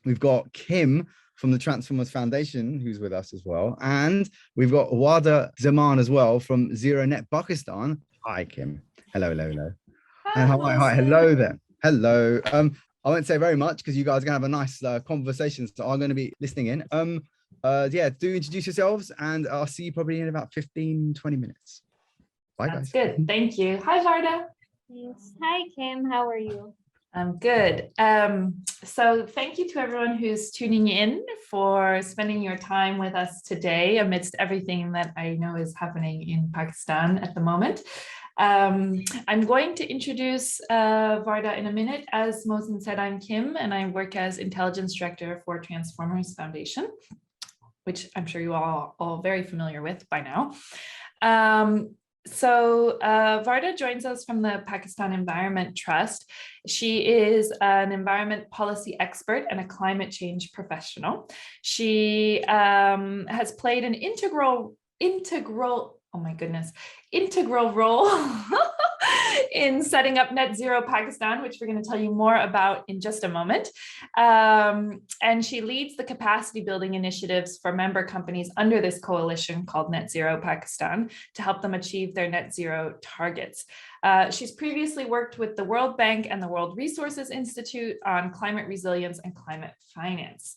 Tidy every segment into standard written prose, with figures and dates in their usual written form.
We've got Kim from the Transformers Foundation, who's with us as well. And we've got Wahdah Zaman as well from Zero Net Pakistan. Hi, Kim. Hello, hello, hello. Hi, And hi, hello there. Hello. I won't say very much because you guys are going to have a nice conversation. So I'm going to be listening in. Yeah, do introduce yourselves and I'll see you probably in about 15, 20 minutes. Bye, That's guys. good. Thank you. Hi, Wahdah. Yes. Hi, Kim. How are you? I'm good. So thank you to everyone who's tuning in for spending your time with us today amidst everything that I know is happening in Pakistan at the moment. I'm going to introduce Wahdah in a minute. As Mohsin said, I'm Kim and I work as Intelligence Director for Transformers Foundation, which I'm sure you all very familiar with by now. So Wahdah joins us from the Pakistan Environment Trust. She is an environment policy expert and a climate change professional. She has played an integral role in setting up Net Zero Pakistan, which we're going to tell you more about in just a moment. And she leads the capacity building initiatives for member companies under this coalition called Net Zero Pakistan to help them achieve their net zero targets. She's previously worked with the World Bank and the World Resources Institute on climate resilience and climate finance.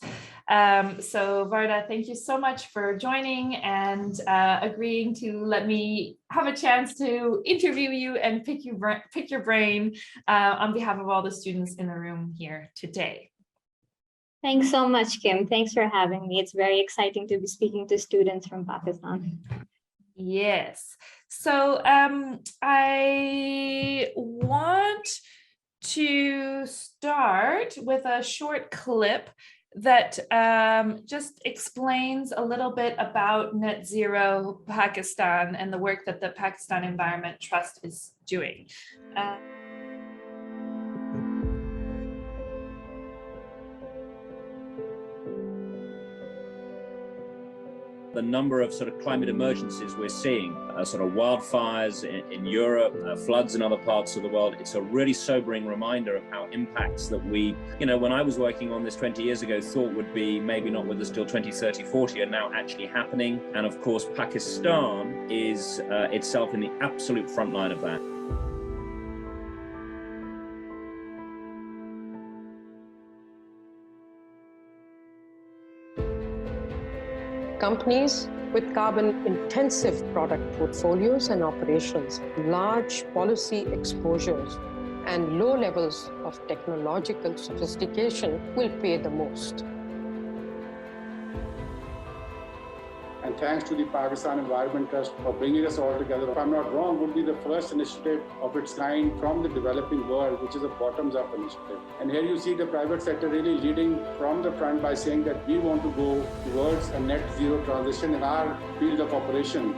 So Wahdah, thank you so much for joining and agreeing to let me have a chance to interview you and pick your brain on behalf of all the students in the room here today. Thanks so much, Kim. Thanks for having me. It's very exciting to be speaking to students from Pakistan. Yes. So I want to start with a short clip that just explains a little bit about Net Zero Pakistan and the work that the Pakistan Environment Trust is doing. The number of sort of climate emergencies we're seeing, sort of wildfires in Europe, floods in other parts of the world, it's a really sobering reminder of how impacts that we, when I was working on this 20 years ago, thought would be maybe not with us till 2030, 40 are now actually happening. And of course, Pakistan is itself in the absolute front line of that. Companies with carbon-intensive product portfolios and operations, large policy exposures, and low levels of technological sophistication will pay the most. And thanks to the Pakistan Environment Trust for bringing us all together. If I'm not wrong, would be the first initiative of its kind from the developing world, which is a bottoms-up initiative. And here you see the private sector really leading from the front by saying that we want to go towards a net zero transition in our field of operation.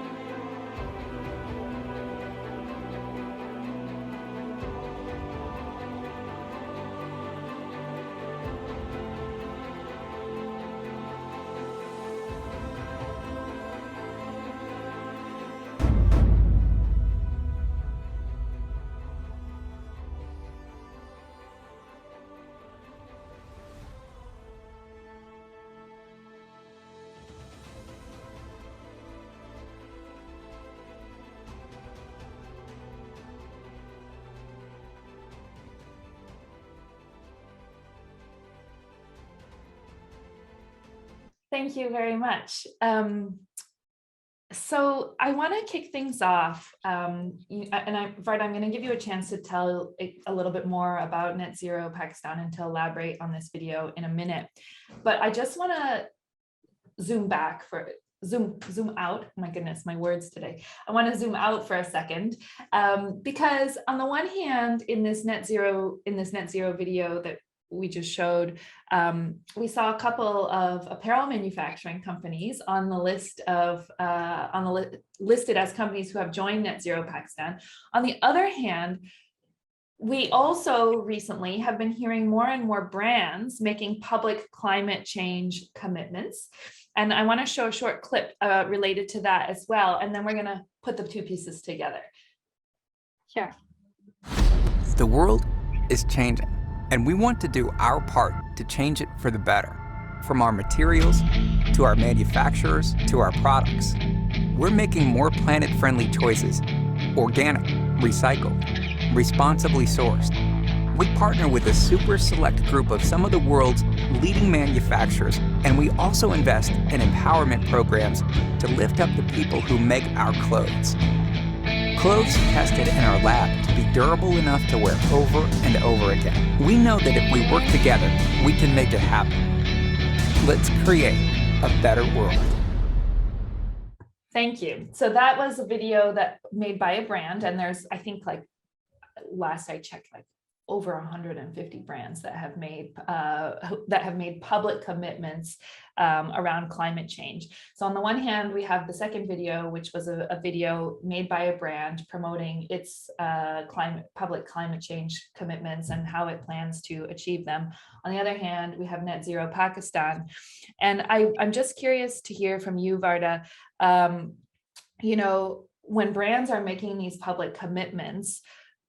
Thank you very much. So I want to kick things off, Wahdah, I'm going to give you a chance to tell a little bit more about Net Zero Pakistan and to elaborate on this video in a minute. But I just want to zoom out. My goodness, my words today. I want to zoom out for a second because on the one hand, in this net zero video that we just showed, we saw a couple of apparel manufacturing companies on the list of listed as companies who have joined Net Zero Pakistan. On the other hand, we also recently have been hearing more and more brands making public climate change commitments. And I want to show a short clip related to that as well. And then we're going to put the two pieces together. Sure. The world is changing. And we want to do our part to change it for the better. From our materials, to our manufacturers, to our products. We're making more planet-friendly choices. Organic, recycled, responsibly sourced. We partner with a super select group of some of the world's leading manufacturers, and we also invest in empowerment programs to lift up the people who make our clothes. Clothes tested in our lab to be durable enough to wear over and over again. We know that if we work together, we can make it happen. Let's create a better world. Thank you. So that was a video that made by a brand, and there's, I think, like last I checked, like over 150 brands that have made public commitments around climate change. So on the one hand, we have the second video, which was a video made by a brand promoting its public climate change commitments and how it plans to achieve them. On the other hand, we have Net Zero Pakistan. And I'm just curious to hear from you, Wahdah, you know, when brands are making these public commitments,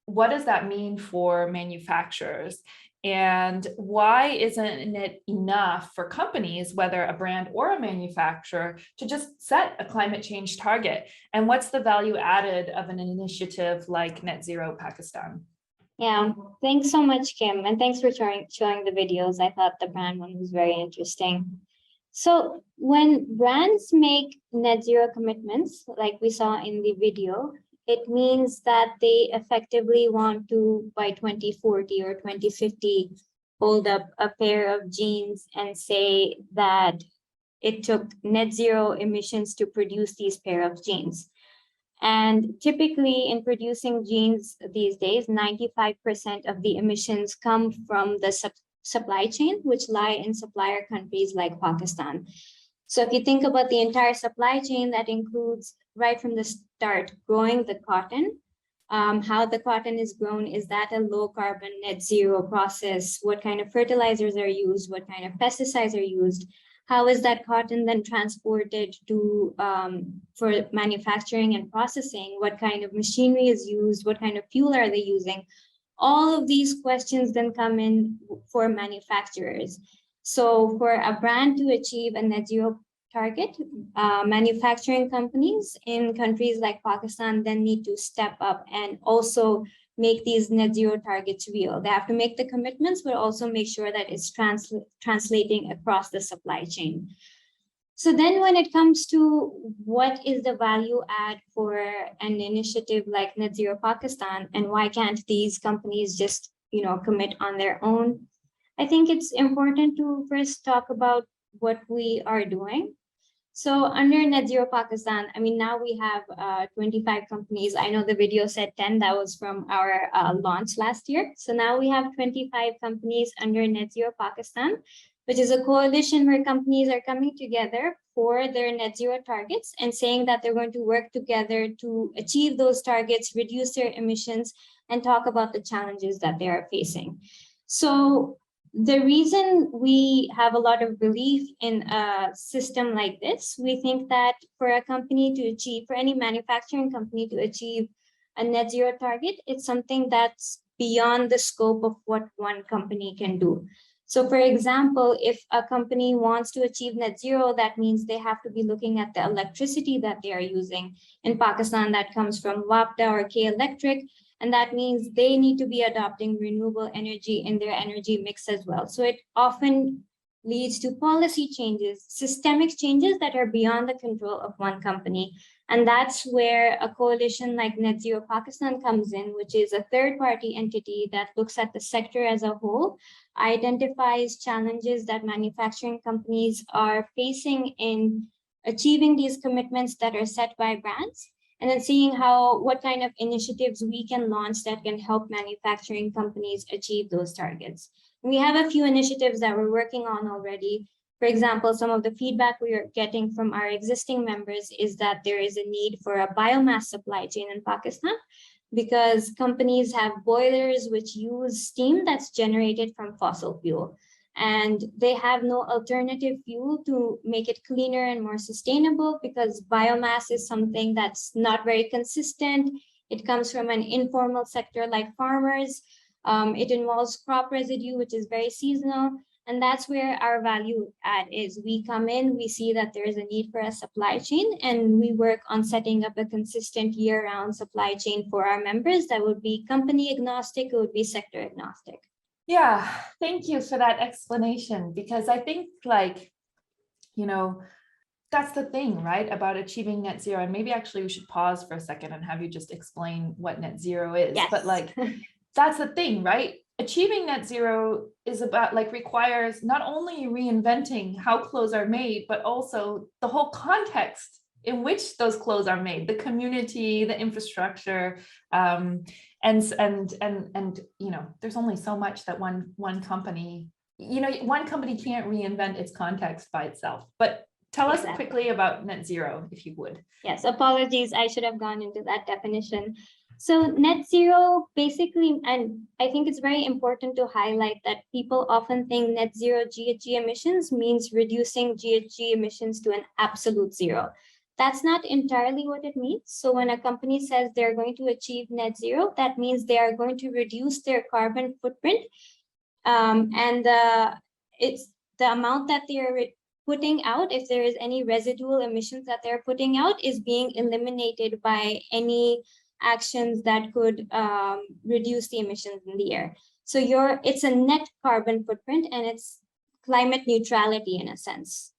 what does that mean for manufacturers? And why isn't it enough for companies, whether a brand or a manufacturer, to just set a climate change target? And what's the value added of an initiative like Net Zero Pakistan? Yeah, thanks so much, Kim. And thanks for showing the videos. I thought the brand one was very interesting. So when brands make net zero commitments, like we saw in the video, it means that they effectively want to, by 2040 or 2050, hold up a pair of jeans and say that it took net zero emissions to produce these pair of jeans. And typically in producing jeans these days, 95% of the emissions come from the supply chain, which lie in supplier countries like Pakistan. So if you think about the entire supply chain, that includes right from the start, growing the cotton, how the cotton is grown, is that a low carbon net zero process? What kind of fertilizers are used? What kind of pesticides are used? How is that cotton then transported to for manufacturing and processing? What kind of machinery is used? What kind of fuel are they using? All of these questions then come in for manufacturers. So for a brand to achieve a net zero target, manufacturing companies in countries like Pakistan then need to step up and also make these net zero targets real. They have to make the commitments, but also make sure that it's translating across the supply chain. So then when it comes to what is the value add for an initiative like Net Zero Pakistan, and why can't these companies just, commit on their own? I think it's important to first talk about what we are doing. So under Net Zero Pakistan, now we have 25 companies. I know the video said 10, that was from our launch last year. So now we have 25 companies under Net Zero Pakistan, which is a coalition where companies are coming together for their net zero targets and saying that they're going to work together to achieve those targets, reduce their emissions, and talk about the challenges that they are facing. So the reason we have a lot of belief in a system like this, we think that for a company to achieve, for any manufacturing company to achieve a net zero target, it's something that's beyond the scope of what one company can do. So for example, if a company wants to achieve net zero, that means they have to be looking at the electricity that they are using. In Pakistan, that comes from Wahdah or K Electric, and that means they need to be adopting renewable energy in their energy mix as well. So it often leads to policy changes, systemic changes that are beyond the control of one company. And that's where a coalition like Net Zero Pakistan comes in, which is a third-party entity that looks at the sector as a whole, identifies challenges that manufacturing companies are facing in achieving these commitments that are set by brands, and then seeing what kind of initiatives we can launch that can help manufacturing companies achieve those targets. We have a few initiatives that we're working on already. For example, some of the feedback we are getting from our existing members is that there is a need for a biomass supply chain in Pakistan, because companies have boilers which use steam that's generated from fossil fuel. And they have no alternative fuel to make it cleaner and more sustainable, because biomass is something that's not very consistent. It comes from an informal sector like farmers. It involves crop residue, which is very seasonal. And that's where our value add is. We come in, we see that there is a need for a supply chain, and we work on setting up a consistent year-round supply chain for our members that would be company agnostic, it would be sector agnostic. Yeah, thank you for that explanation, because I think like, you know, that's the thing, right, about achieving net zero. And maybe actually we should pause for a second and have you just explain what net zero is. Yes. But like, that's the thing, right? Achieving net zero is about like requires not only reinventing how clothes are made, but also the whole context in which those clothes are made, the community, the infrastructure, and you know, there's only so much that one company, you know, one company can't reinvent its context by itself. But tell us quickly about net zero, if you would. Yes, apologies, I should have gone into that definition. So net zero basically, and I think it's very important to highlight that people often think net zero GHG emissions means reducing GHG emissions to an absolute zero. That's not entirely what it means. So when a company says they're going to achieve net zero, that means they are going to reduce their carbon footprint. It's the amount that they're putting out, if there is any residual emissions that they're putting out, is being eliminated by any actions that could reduce the emissions in the air. So it's a net carbon footprint, and it's climate neutrality in a sense.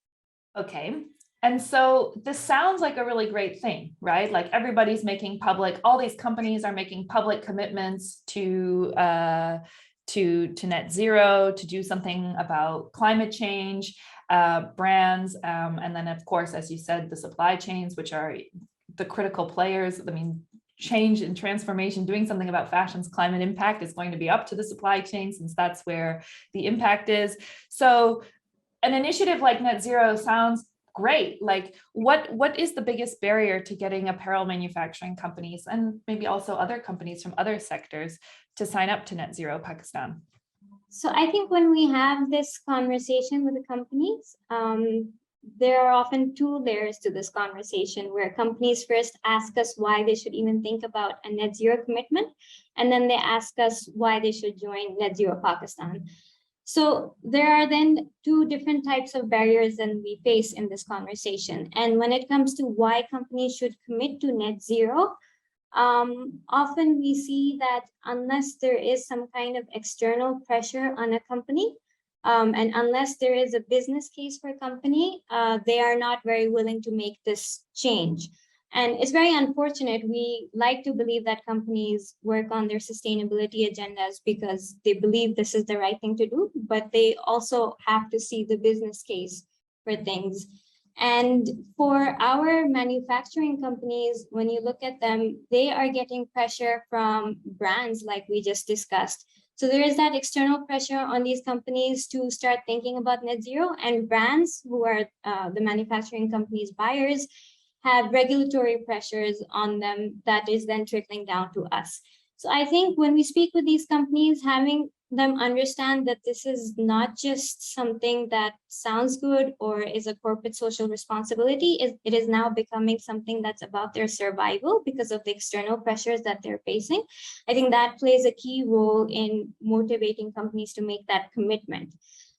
Okay. And so this sounds like a really great thing, right? Like everybody's making public, all these companies are making public commitments to net zero, to do something about climate change, brands, and then of course, as you said, the supply chains, which are the critical players. I mean, change and transformation, doing something about fashion's climate impact is going to be up to the supply chain, since that's where the impact is. So an initiative like net zero sounds great. Like what is the biggest barrier to getting apparel manufacturing companies, and maybe also other companies from other sectors, to sign up to net zero Pakistan? So I think when we have this conversation with the companies, there are often two layers to this conversation, where companies first ask us why they should even think about a net zero commitment, and then they ask us why they should join Net Zero Pakistan. So there are then two different types of barriers that we face in this conversation. And when it comes to why companies should commit to net zero, often we see that unless there is some kind of external pressure on a company, and unless there is a business case for a company, they are not very willing to make this change. And it's very unfortunate. We like to believe that companies work on their sustainability agendas because they believe this is the right thing to do, but they also have to see the business case for things. And for our manufacturing companies, when you look at them, they are getting pressure from brands like we just discussed. So there is that external pressure on these companies to start thinking about net zero, and brands, who are the manufacturing companies' buyers, have regulatory pressures on them that is then trickling down to us. So I think when we speak with these companies, having them understand that this is not just something that sounds good or is a corporate social responsibility, it is now becoming something that's about their survival because of the external pressures that they're facing. I think that plays a key role in motivating companies to make that commitment.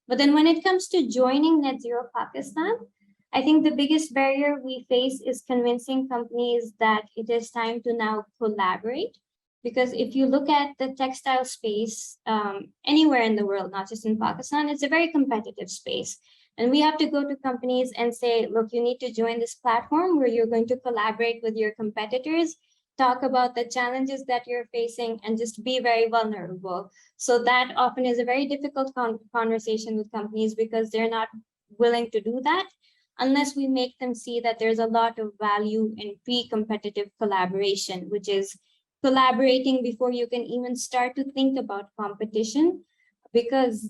But then when it comes to joining Net Zero Pakistan, I think the biggest barrier we face is convincing companies that it is time to now collaborate. Because if you look at the textile space anywhere in the world, not just in Pakistan, it's a very competitive space. And we have to go to companies and say, look, you need to join this platform where you're going to collaborate with your competitors, talk about the challenges that you're facing, and just be very vulnerable. So that often is a very difficult conversation with companies because they're not willing to do that unless we make them see that there's a lot of value in pre-competitive collaboration, which is collaborating before you can even start to think about competition, because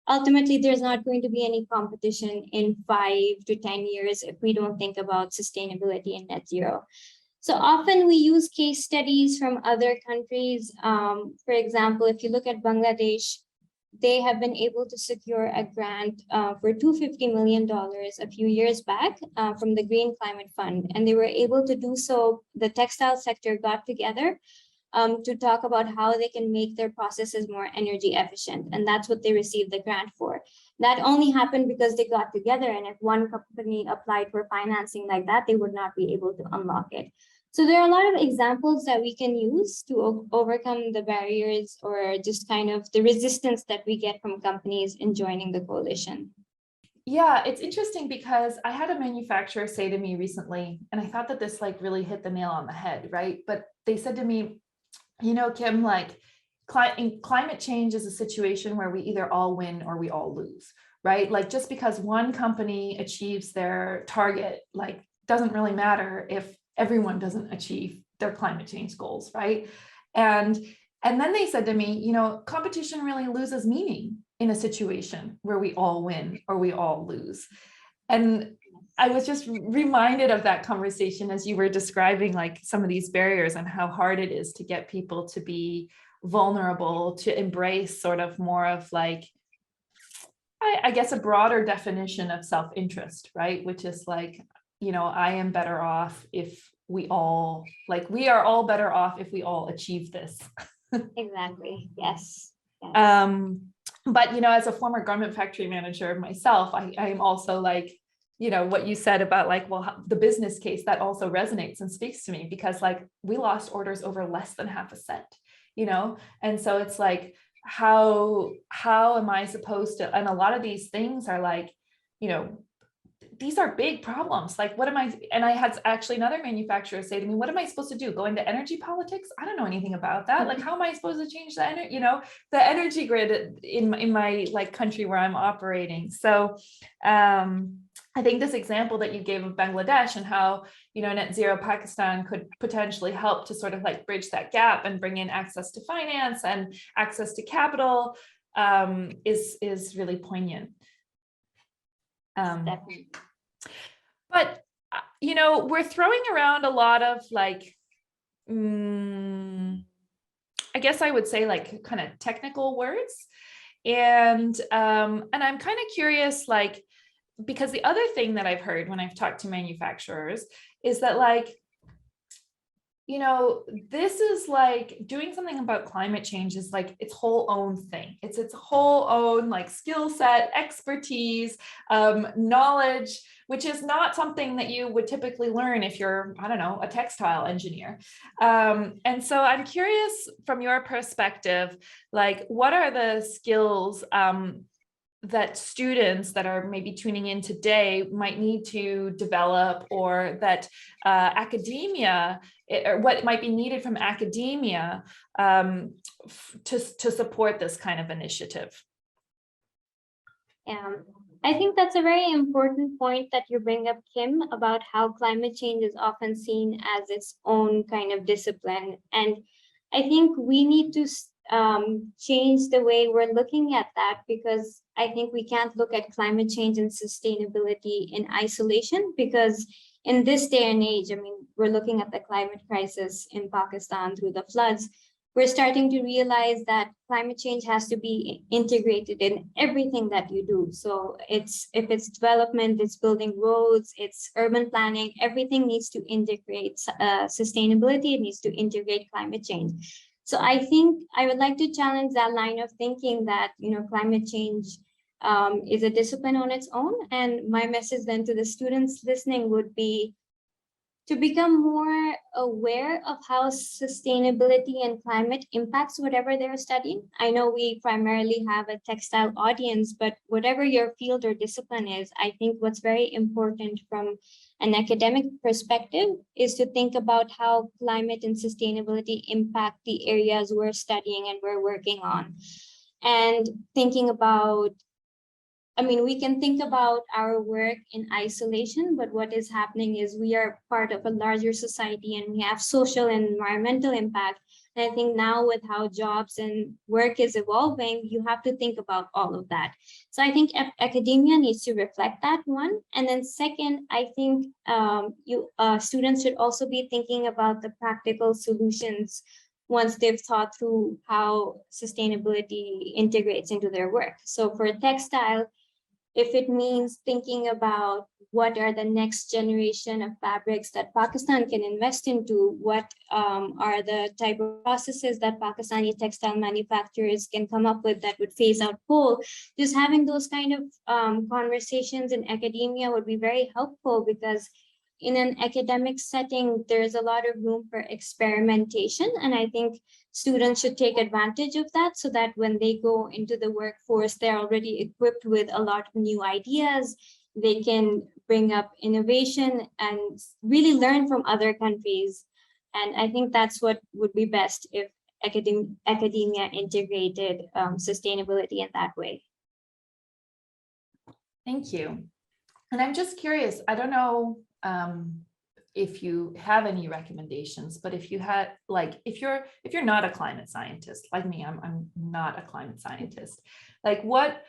ultimately there's not going to be any competition in 5 to 10 years if we don't think about sustainability and net zero. So often we use case studies from other countries. For example, if you look at Bangladesh, they have been able to secure a grant for $250 million a few years back from the Green Climate Fund. And they were able to do so, the textile sector got together to talk about how they can make their processes more energy efficient. And that's what they received the grant for. That only happened because they got together, and if one company applied for financing like that, they would not be able to unlock it. So there are a lot of examples that we can use to overcome the barriers or just kind of the resistance that we get from companies in joining the coalition. Yeah, it's interesting because I had a manufacturer say to me recently, and I thought that this like really hit the nail on the head, right? But they said to me, you know, Kim, like climate change is a situation where we either all win or we all lose, right? Like just because one company achieves their target, like doesn't really matter if everyone doesn't achieve their climate change goals, right? And then they said to me, you know, competition really loses meaning in a situation where we all win or we all lose. And I was just reminded of that conversation as you were describing like some of these barriers and how hard it is to get people to be vulnerable, to embrace sort of more of like, I guess a broader definition of self-interest, right? Which is like, you know, I am better off if we all, like, we are all better off if we all achieve this. Exactly, yes. But, you know, as a former garment factory manager myself, I am also like, you know, what you said about like, well, the business case, that also resonates and speaks to me because like we lost orders over less than half a cent, you know? And so it's like, how am I supposed to, and a lot of these things are like, you know, these are big problems. Like, what am I, and I had actually another manufacturer say to me, what am I supposed to do? Go into energy politics? I don't know anything about that. Like, how am I supposed to change the energy, you know, the energy grid in my like country where I'm operating? So, I think this example that you gave of Bangladesh and how, you know, Net Zero Pakistan could potentially help to sort of like bridge that gap and bring in access to finance and access to capital is really poignant. Definitely. But, you know, we're throwing around a lot of like, I guess I would say like kind of technical words. And I'm kind of curious, like, because the other thing that I've heard when I've talked to manufacturers is that like, you know, this is like doing something about climate change is like its whole own thing. It's its whole own like skill set, expertise, knowledge, which is not something that you would typically learn if you're, I don't know, a textile engineer. And so I'm curious from your perspective, like what are the skills that students that are maybe tuning in today might need to develop, or that academia, or what might be needed from academia to support this kind of initiative? I think that's a very important point that you bring up, Kim, about how climate change is often seen as its own kind of discipline. And I think we need to change the way we're looking at that, because I think we can't look at climate change and sustainability in isolation, because in this day and age, I mean, we're looking at the climate crisis in Pakistan through the floods. We're starting to realize that climate change has to be integrated in everything that you do. So if it's development, it's building roads, it's urban planning, everything needs to integrate sustainability, it needs to integrate climate change. So I think I would like to challenge that line of thinking that, you know, climate change is a discipline on its own. And my message then to the students listening would be to become more aware of how sustainability and climate impacts whatever they're studying. I know we primarily have a textile audience, but whatever your field or discipline is, I think what's very important from an academic perspective is to think about how climate and sustainability impact the areas we're studying and we're working on. And thinking about, I mean, we can think about our work in isolation, but what is happening is we are part of a larger society and we have social and environmental impact. And I think now with how jobs and work is evolving, you have to think about all of that. So I think academia needs to reflect that, one. And then second, I think students should also be thinking about the practical solutions once they've thought through how sustainability integrates into their work. So for textile, if it means thinking about what are the next generation of fabrics that Pakistan can invest into, what are the type of processes that Pakistani textile manufacturers can come up with that would phase out coal. Just having those kind of conversations in academia would be very helpful, because in an academic setting, there's a lot of room for experimentation. And I think students should take advantage of that, so that when they go into the workforce, they're already equipped with a lot of new ideas. They can bring up innovation and really learn from other countries. And I think that's what would be best if academia integrated sustainability in that way. Thank you. And I'm just curious, I don't know if you have any recommendations, but if you had, like, if you're not a climate scientist like me, I'm not a climate scientist, like what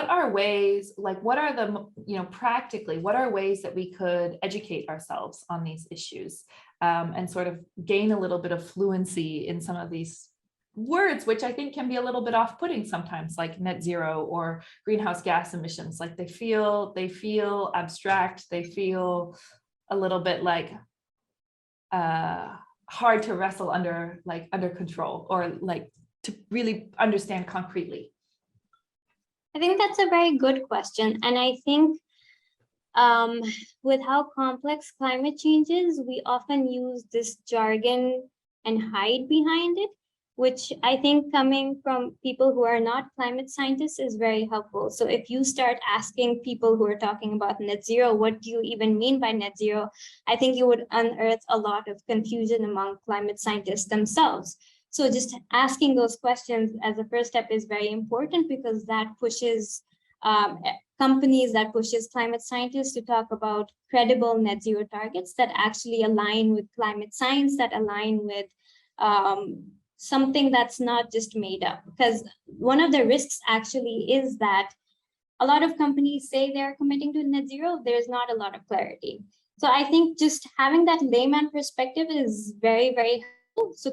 are ways, like what are the, practically, what are ways that we could educate ourselves on these issues and sort of gain a little bit of fluency in some of these words, which I think can be a little bit off-putting sometimes, like net zero or greenhouse gas emissions. Like they feel abstract, they feel a little bit like hard to wrestle under control, or like to really understand concretely. I think that's a very good question. And I think with how complex climate change is, we often use this jargon and hide behind it, which I think coming from people who are not climate scientists is very helpful. So if you start asking people who are talking about net zero, what do you even mean by net zero? I think you would unearth a lot of confusion among climate scientists themselves. So just asking those questions as a first step is very important, because that pushes companies, that pushes climate scientists to talk about credible net zero targets that actually align with climate science, that align with something that's not just made up. Because one of the risks actually is that a lot of companies say they're committing to net zero, there's not a lot of clarity. So I think just having that layman perspective is very, very helpful. So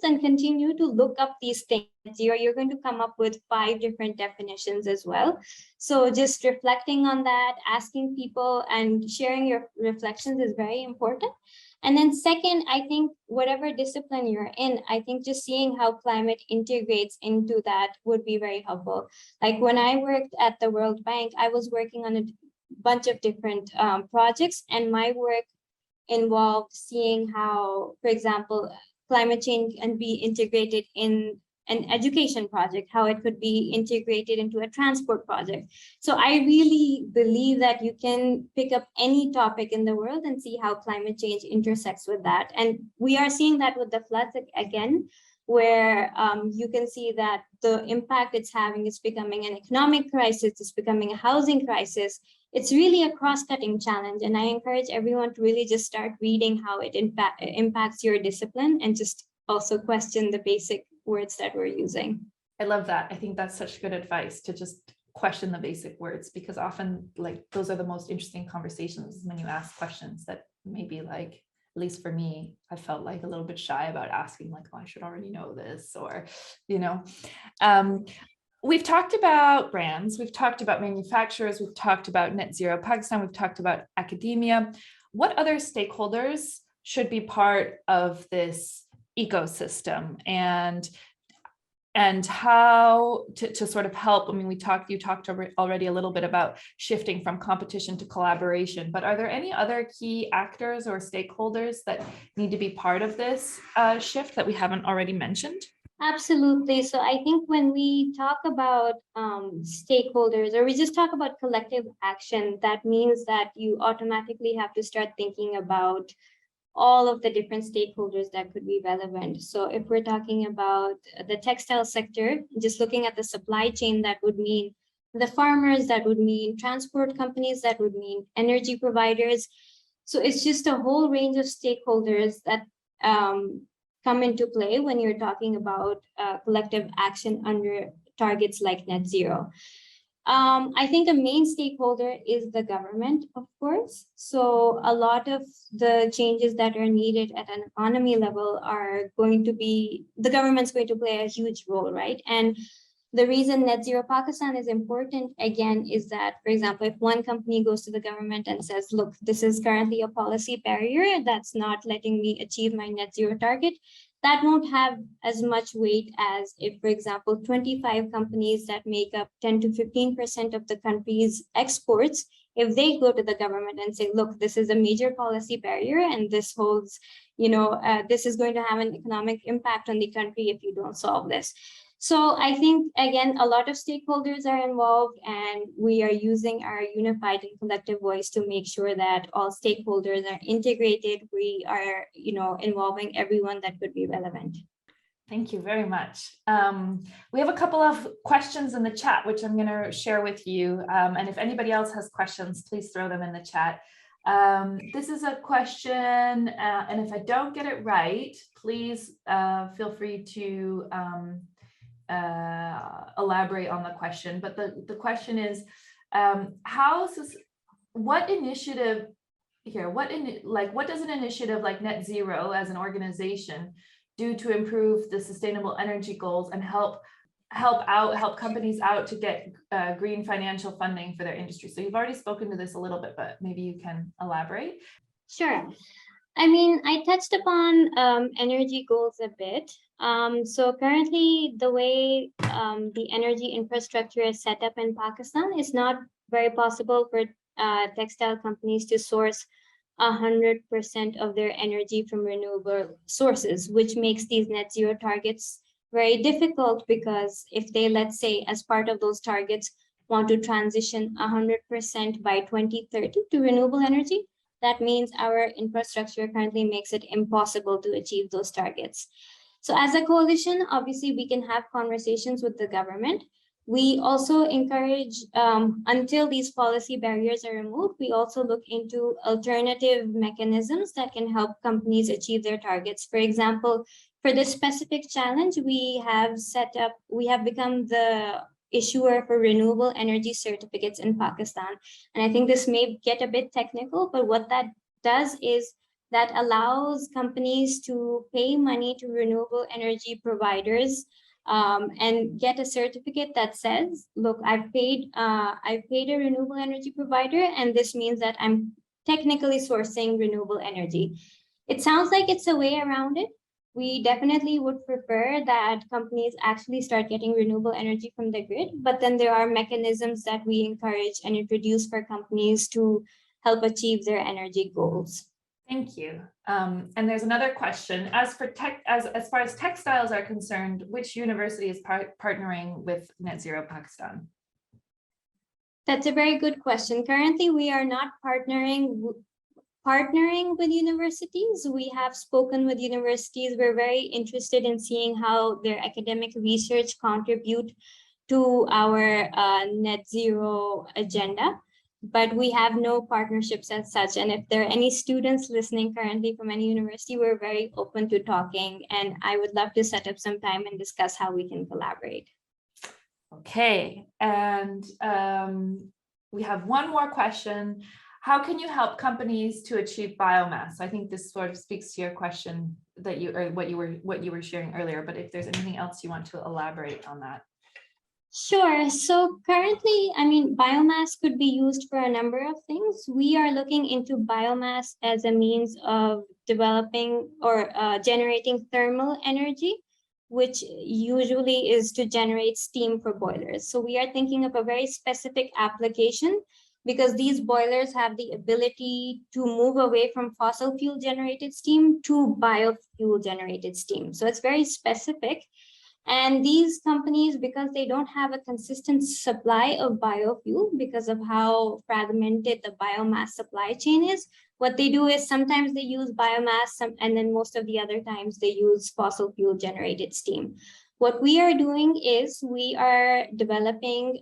and continue to look up these things. You're going to come up with 5 different definitions as well. So just reflecting on that, asking people and sharing your reflections is very important. And then second, I think whatever discipline you're in, I think just seeing how climate integrates into that would be very helpful. Like when I worked at the World Bank, I was working on a bunch of different projects, and my work involved seeing how, for example, climate change can be integrated in an education project, how it could be integrated into a transport project. So I really believe that you can pick up any topic in the world and see how climate change intersects with that. And we are seeing that with the floods again, where you can see that the impact it's having is becoming an economic crisis, it's becoming a housing crisis. It's really a cross-cutting challenge. And I encourage everyone to really just start reading how it impacts your discipline, and just also question the basic words that we're using. I love that. I think that's such good advice, to just question the basic words, because often like those are the most interesting conversations when you ask questions that maybe, like, at least for me, I felt like a little bit shy about asking, like, oh, I should already know this, or, we've talked about brands, we've talked about manufacturers, we've talked about net zero Pakistan, we've talked about academia. What other stakeholders should be part of this ecosystem, and how to sort of help? I mean, you talked already a little bit about shifting from competition to collaboration, but are there any other key actors or stakeholders that need to be part of this shift that we haven't already mentioned? Absolutely. So I think when we talk about stakeholders, or we just talk about collective action, that means that you automatically have to start thinking about all of the different stakeholders that could be relevant. So if we're talking about the textile sector, just looking at the supply chain, that would mean the farmers, that would mean transport companies, that would mean energy providers. So it's just a whole range of stakeholders that come into play when you're talking about collective action under targets like net zero. I think a main stakeholder is the government, of course. So a lot of the changes that are needed at an economy level are going to be, the government's going to play a huge role, right? And The reason Net Zero Pakistan is important, again, is that, for example, if one company goes to the government and says, look, this is currently a policy barrier that's not letting me achieve my net zero target, that won't have as much weight as if, for example, 25 companies that make up 10 to 15% of the country's exports, if they go to the government and say, look, this is a major policy barrier and this holds, this is going to have an economic impact on the country if you don't solve this. So I think, again, a lot of stakeholders are involved, and we are using our unified and collective voice to make sure that all stakeholders are integrated. We are, involving everyone that could be relevant. Thank you very much. We have a couple of questions in the chat, which I'm going to share with you. And if anybody else has questions, please throw them in the chat. This is a question, and if I don't get it right, please feel free to elaborate on the question. But the question is, what initiative here, what does an initiative like Net Zero as an organization do to improve the sustainable energy goals and help companies out to get green financial funding for their industry? So you've already spoken to this a little bit, but maybe you can elaborate. Sure. I mean, I touched upon energy goals a bit. So currently, the way the energy infrastructure is set up in Pakistan, is not very possible for textile companies to source 100% of their energy from renewable sources, which makes these net zero targets very difficult, because if they, let's say, as part of those targets, want to transition 100% by 2030 to renewable energy, that means our infrastructure currently makes it impossible to achieve those targets. So as a coalition, obviously, we can have conversations with the government. We also encourage, until these policy barriers are removed, we also look into alternative mechanisms that can help companies achieve their targets. For example, for this specific challenge, we have become the issuer for renewable energy certificates in Pakistan. And I think this may get a bit technical, but what that does is that allows companies to pay money to renewable energy providers and get a certificate that says, look, I've paid a renewable energy provider, and this means that I'm technically sourcing renewable energy. It sounds like it's a way around it. We definitely would prefer that companies actually start getting renewable energy from the grid, but then there are mechanisms that we encourage and introduce for companies to help achieve their energy goals. Thank you. And there's another question. As far as textiles are concerned, which university is partnering with Net Zero Pakistan? That's a very good question. Currently, we are not partnering with universities. We have spoken with universities. We're very interested in seeing how their academic research contribute to our net zero agenda, but we have no partnerships as such. And if there are any students listening currently from any university, we're very open to talking, and I would love to set up some time and discuss how we can collaborate. Okay, and we have one more question. How can you help companies to achieve biomass? I think this sort of speaks to your question that what you were sharing earlier, but if there's anything else you want to elaborate on that. Sure. So currently, I mean, biomass could be used for a number of things. We are looking into biomass as a means of developing or generating thermal energy, which usually is to generate steam for boilers. So we are thinking of a very specific application, because these boilers have the ability to move away from fossil fuel generated steam to biofuel generated steam. So it's very specific. And these companies, because they don't have a consistent supply of biofuel because of how fragmented the biomass supply chain is, what they do is sometimes they use biomass and then most of the other times they use fossil fuel generated steam. What we are doing is we are developing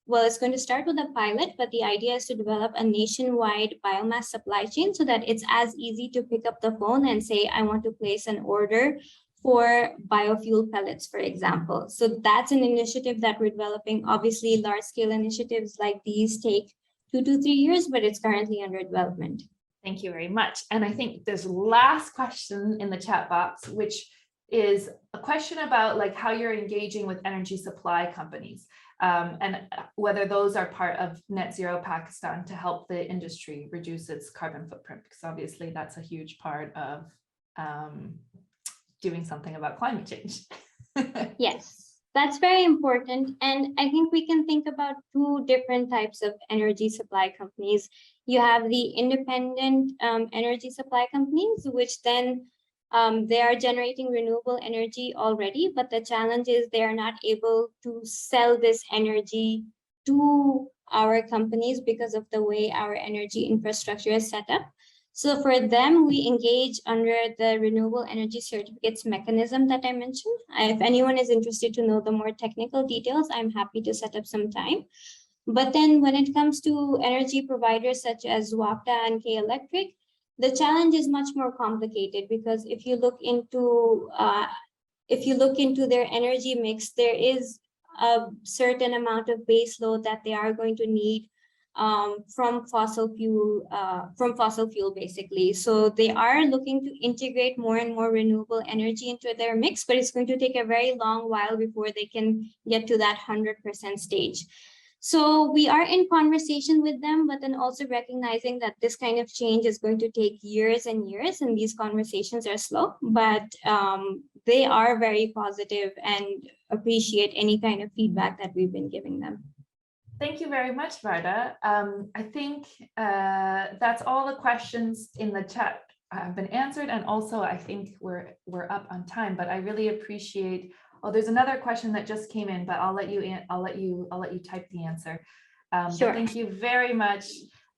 well, it's going to start with a pilot, but the idea is to develop a nationwide biomass supply chain so that it's as easy to pick up the phone and say, I want to place an order for biofuel pellets, for example. So that's an initiative that we're developing. Obviously, large-scale initiatives like these take 2 to 3 years, but it's currently under development. Thank you very much. And I think there's last question in the chat box, which is a question about like how you're engaging with energy supply companies, and whether those are part of Net Zero Pakistan to help the industry reduce its carbon footprint, because obviously that's a huge part of doing something about climate change. Yes, that's very important. And I think we can think about two different types of energy supply companies. You have the independent energy supply companies, which then they are generating renewable energy already, but the challenge is they are not able to sell this energy to our companies because of the way our energy infrastructure is set up. So for them, we engage under the renewable energy certificates mechanism that I mentioned. If anyone is interested to know the more technical details, I'm happy to set up some time. But then when it comes to energy providers such as Wahdah and K Electric, the challenge is much more complicated, because if you look into their energy mix, there is a certain amount of base load that they are going to need from fossil fuel basically. So they are looking to integrate more and more renewable energy into their mix, but it's going to take a very long while before they can get to that 100% stage. So we are in conversation with them, but then also recognizing that this kind of change is going to take years and years, and these conversations are slow, but they are very positive and appreciate any kind of feedback that we've been giving them. Thank you very much, Wahdah. I think that's all the questions in the chat have been answered, and also I think we're up on time. But I really appreciate. Oh, there's another question that just came in, but I'll let you type the answer. Sure. Thank you very much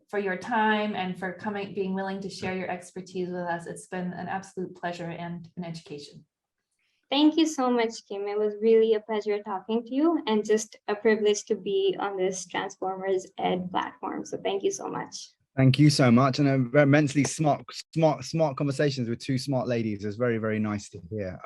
for your time and for being willing to share your expertise with us. It's been an absolute pleasure and an education. Thank you so much, Kim. It was really a pleasure talking to you, and just a privilege to be on this Transformers Ed platform. So thank you so much. Thank you so much, and immensely smart conversations with two smart ladies. It's very, very nice to hear.